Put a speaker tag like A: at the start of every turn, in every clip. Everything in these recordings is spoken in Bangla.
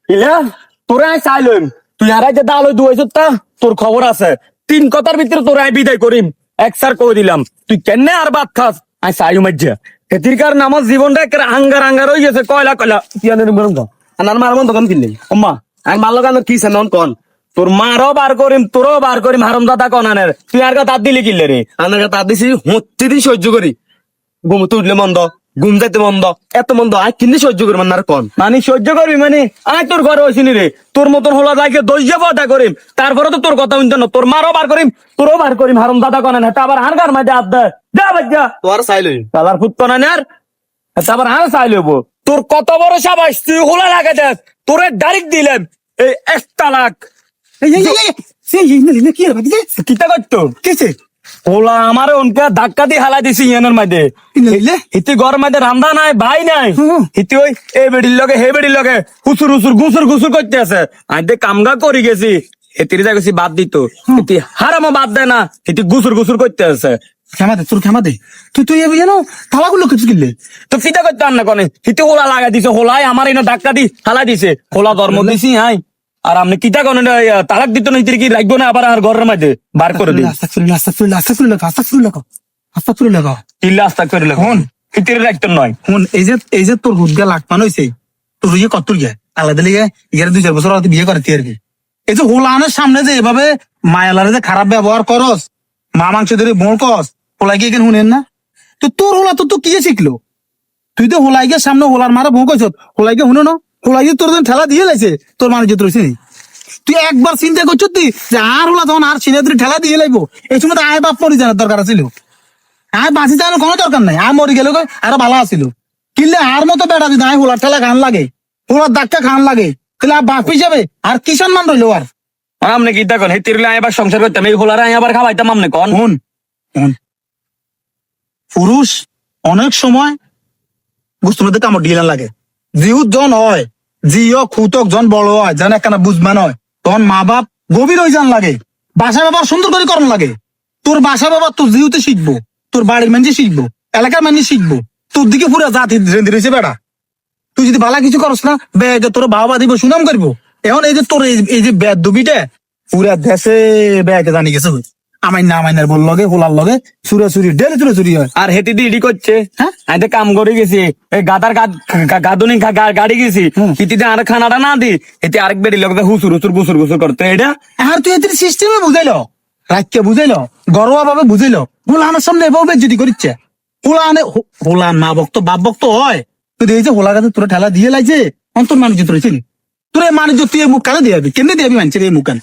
A: ইলা তোরা চাইলম তুই আর যে দালো দুইছ তা তোর খবর আছে 3 কথার ভিতরে তোরা বিদায় করিম এক স্যার কই দিলাম তুই কেনে আর ভাত খাস আই চাইও মাজ্জা এতিরকার নামাজ জীবনটা এক আঙ্গার আঙ্গার হয়ে গেছে কয়লা কয়লা কি আনে বলুন তো আনার মারবো তখন কিনলে আম্মা আমি মারলো কেন কি নন কোন তোর মারও বার করিম তোরও বার করিম হারাম দাদা কোন আনের তুই আর তার দিলি কিনলে রে আনার তার দিছি হচ্ছে দিন সহ্য করি ঘুমতে উঠলে মন্দ ঘুম যাইতে মন্দ এত মন্দ আয় কিনে সহ্য করি মানে কোন মানে সহ্য করবি মানে আয় তোর ঘরে হয়েছিনি রে তোর মতন হলা যাইকে দইজে বটা করিম তারপরে তো তোর কথা শুনতে না তোর মারও বার করিম তোরও বার করিম হারাম দাদা কোন না আবার হারগার মাঝে আদ দে যা বাজ্জা তোর চাইলই তালার ফুট কোন আর আবার হার চাইলব তোর কত বড় সাবাস তুই হোলা লাগা দেখ তোরে ডাইরেক্ট দিলাম এই 1 তালাক কিতা করতো কিছে ওলা আমার উনকে ধাক্কা দিয়ে হালা দিছি ইয়ানের মাঝে হিতি ঘর মাঝে রান্দা নাই ভাই নাই হিতি ওই এই বেড়ির লগে হে বেড়ির লগে হুসুর হুসুর গুসুর গুসুর করতে আছে আইতে কামগা করি গেছি এতির যা গেছি বাদ দিত হিতি হারামো বাদ দেয় না হিতি গুসুর গুসুর করতে আছে ক্ষমা দে তুই জানো থালাগুলো কিছু কিনলে তো কিতা করতে আন না কনে হিতি হোলা লাগা দিছে হোলাই আমার এনে ধাক্কা দি হালা দিছে হোলা ধর্ম দিছি হাই আর আপনি কিতা কোন তালাক দিত না কি রাখবো না আবার আর ঘরের মাঝে বার করে দিই রাখতেন নয়
B: হুন এই যে তোর হুদগা লাগপান হয়েছে তোর ইয়ে কত গিয়া আলাদা লিগে ইয়ার 2-4 বছর আগে বিয়ে করে আর কি এই যে হোলানের সামনে যে এভাবে মায়ালারে যে খারাপ ব্যবহার করস মা মাংস ধরে বোড় কস হোলাই গিয়ে শুনেন না তো তোর হোলা তো কি শিখলো তুই তো হোলাই গিয়ে সামনে হোলার মারা ভোঁ কইস হোলাই গিয়ে শুনো না হোলাই গিয়ে তোর ঠেলা দিয়ে লাইছে তোর মানুষ যেত রয়েছে তুই একবার চিন্তা করছো তুই যে আর হলা তখন আর সিনে তুই ঠেলা দিয়ে লাইবো এই সময় তো আয় বাপ মরি জানার দরকার ছিল আয় বাঁচি যাওয়ার কোনো দরকার নাই আয় মরি গেল আরো ভালো আছিল কিনলে আর মতো বেড়া দিন আয় হোলার ঠেলা খান লাগে হোলার ধাক্কা খান লাগে তাহলে আর বাপ হিসাবে আর কি সম্মান রইলো আর
A: আমনে কি দেখুন হে তিরলে আবার সংসার করতাম এই হোলার আবার খাওয়াইতাম আমনে কন
B: হুন পুরুষ অনেক সময় বুঝতে মধ্যে কামড় দিয়ে লাগে জিহুদ জন হয় জিও খুতক জন বড় হয় জান একখানা বুঝমান হয় তখন মা বাপ গভীর হয়ে যান লাগে বাসা বাবার সুন্দর করে করণ লাগে তোর বাসা বাবা তোর জিহুতে শিখবো তোর বাড়ির মানুষ শিখবো এলাকার মানুষ শিখবো তোর দিকে পুরো জাতি রয়েছে বেড়া তুই যদি ভালো কিছু করস না বেগে তোর বাবা দিব সুনাম করবো এখন এই যে তোর এই যে বেদ দুবিটা পুরা দেশে বেগে জানি গেছে আমাইনার বল লগে হোলার লগে চুরি ডেলি চুরি হয়
A: আর হেতি দি করছে হ্যাঁ আইতে কাম করে গেছি এই গাদার গাদুনি গাড়ি গেছি হিতিতে আর খানাটা না দি হেতি আরেক বেড়ি লগে হুসুর হুসুর গুসুর গুসুর করতে এটা
B: আর তুই এদের সিস্টেমে বুঝাইলো রাজ্যে বুঝাইলো ঘরোয়া ভাবে বুঝাইলো হোলানের সামনে এভাবে যদি করিচ্ছে হোলান মা ভক্ত বাপ ভক্ত হয় তুই এই যে হোলার কাছে তোরা ঠেলা দিয়ে লাগছে অন্তর মানুষ জিত রয়েছে তোর এই মানুষ তুই এই মুখ কানে দিয়ে কেমনি দিয়ে মানছে এই মুখ কানে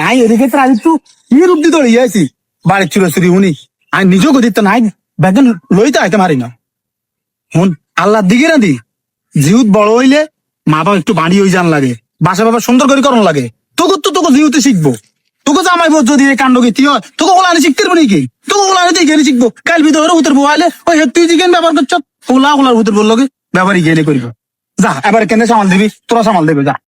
B: আই এদিকে আজ তুই কি রূপ দিয়ে দৌড়ে আছি বাড়ির চুরি উনি আই নিজেও গদিত নাই বেতন লইতে আইতে মারি না হুন আল্লাহ দিকে না দি জিহুত বড় হইলে মা বাবা একটু বাড়ি হয়ে যান লাগে বাসা বাবা সুন্দর করে করণ লাগে তোকে জিহুতে শিখবো তোকে জামাই বোধ যদি এই কাণ্ড গীতি হয় তোকে ওলানে শিখতে পারবো নাকি তোকে ওলানে গেলে শিখবো কাল ভিতরে উত্তর বোয়ালে ওই তুই জিজ্ঞেন ব্যবহার করছ ওলার ভিতর বললো ব্যবহারই গেলে করবো যা এবার কেন সামাল দিবি তোরা সামাল দেবে যা